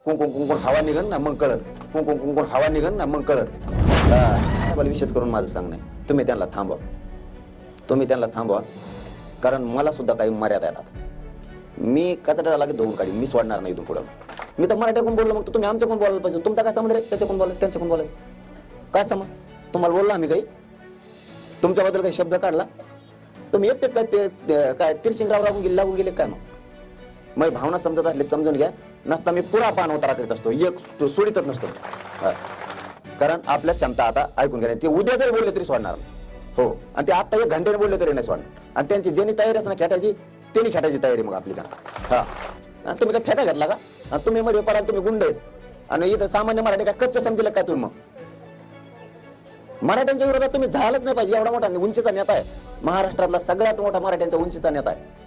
कुंकुम कुंकुम हवा निघन ना मग कळत, कुंकुम कुंकुम हवा निघन ना मग कळत. मला विशेष करून माझं सांगणं आहे, तुम्ही त्यांना थांबवा, तुम्ही त्यांना थांबवा, कारण मला सुद्धा काही मर्यादा येतात. मी कचरा लागेल धुवून काढी, मी सोडणार नाही इथून पुढं. मी तर मराठीकडून बोललो, मग तुम्ही आमच्याकडून बोलायला पाहिजे. तुमचा काय संबंध रे त्याच्याकडून बोलायचं त्यांच्याकडून बोलायचं? काय समज तुम्हाला बोललो आम्ही काही तुमच्याबद्दल काही शब्द काढला? तुम्ही एकटेच काय ते काय तिरसिंगराव लागून गेले काय? मग भावना समजत असले समजून घ्या, नसता मी पुरा पान उतारा करीत असतो, एक सोडीतच नसतो. कारण आपल्या क्षमता आता ऐकून घ्या, ते उद्या जरी बोलले तरी सोडणार हो, आणि ते आता 1 घंट्याने बोलले तरी नाही सोडणार. आणि त्यांची ज्यांनी तयारी असणार खेटायची त्यांनी खेटायची तयारी मग आपली त्यांना. हा तुम्ही काय ठेका घेतला का? आणि तुम्ही मध्ये पडाल, तुम्ही गुंड आहेत. आणि इथं सामान्य मराठी काय कच्चं समजेल काय तुम्ही? मग मराठ्यांच्या विरोधात तुम्ही झालंच नाही पाहिजे. एवढा मोठा उंचीचा नेता आहे, महाराष्ट्रातला सगळ्यात मोठा मराठ्यांचा उंचीचा नेता आहे,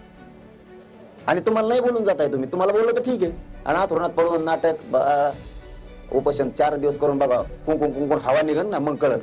आणि तुम्हाला नाही बोलून जाताय. तुम्हाला बोललो तर ठीक आहे, आणि हातरुणात पडून नाटक उपोषण 4 दिवस करून बघा, कुंकुम कुंकुम हवा निघन ना मग कळत.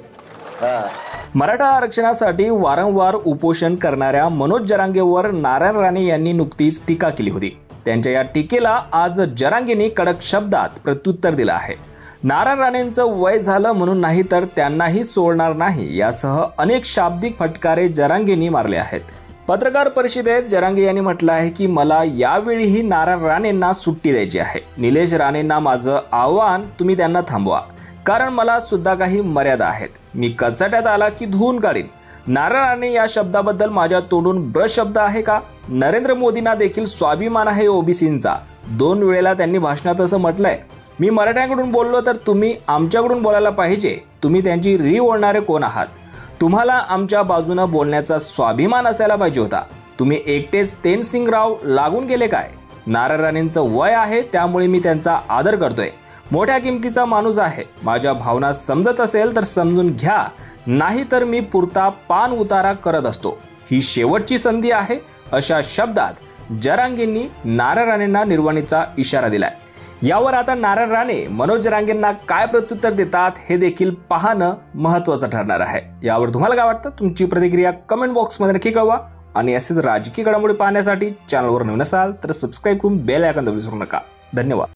मराठा आरक्षणासाठी वारंवार उपोषण करणाऱ्या मनोज जरांगेवर नारायण राणे यांनी नुकतीच टीका केली होती. त्यांच्या या टीकेला आज जरांगेंनी कडक शब्दात प्रत्युत्तर दिलं आहे. नारायण राणेंचं वय झालं म्हणून नाही तर त्यांनाही सोडणार नाही, यासह अनेक शाब्दिक फटकारे जरांगेंनी मारले आहेत. पत्रकार परिषदेत जरांगे यांनी म्हटलं आहे की मला यावेळीही नारायण राणेंना सुट्टी द्यायची आहे. निलेश राणेंना माझं आव्हान, तुम्ही त्यांना थांबवा, कारण मला सुद्धा काही मर्यादा आहेत. मी कचाट्यात आला की धुवून काढीन. नारायण राणे या शब्दाबद्दल माझ्या तोंडून ब्रश शब्द आहे का? नरेंद्र मोदींना देखील स्वाभिमान आहे ओबीसींचा. 2 वेळेला त्यांनी भाषणात असं म्हटलंय, मी मराठ्यांकडून बोललो तर तुम्ही आमच्याकडून बोलायला पाहिजे. तुम्ही त्यांची री ओढणारे कोण आहात? तुम्हाला आमच्या बाजूने बोलण्याचा स्वाभिमान असायला पाहिजे होता. तुम्ही एकटेच तेनसिंगराव लागून गेले काय? नारायण राणेंचं वय आहे, त्यामुळे मी त्यांचा आदर करतोय. मोठ्या किमतीचा माणूस आहे. माझ्या भावना समजत असेल तर समजून घ्या, नाही तर मी पुरता पान उतारा करत असतो. ही शेवटची संधी आहे, अशा शब्दात जरांगेंनी नारायण राणेंना निर्वाणीचा इशारा दिलाय. यावर आता नारायण राणे मनोज जरांगेंना काय प्रत्युत्तर देतात हे देखील पाहणं महत्त्वाचं ठरणार आहे. यावर तुम्हाला काय वाटतं? तुमची प्रतिक्रिया कमेंट बॉक्समध्ये नक्की कळवा. आणि असेच राजकीय घडामोडी पाहण्यासाठी चॅनलवर नवीन असाल तर सबस्क्राईब करून बेल आयकॉन दाबून विसरू नका. धन्यवाद.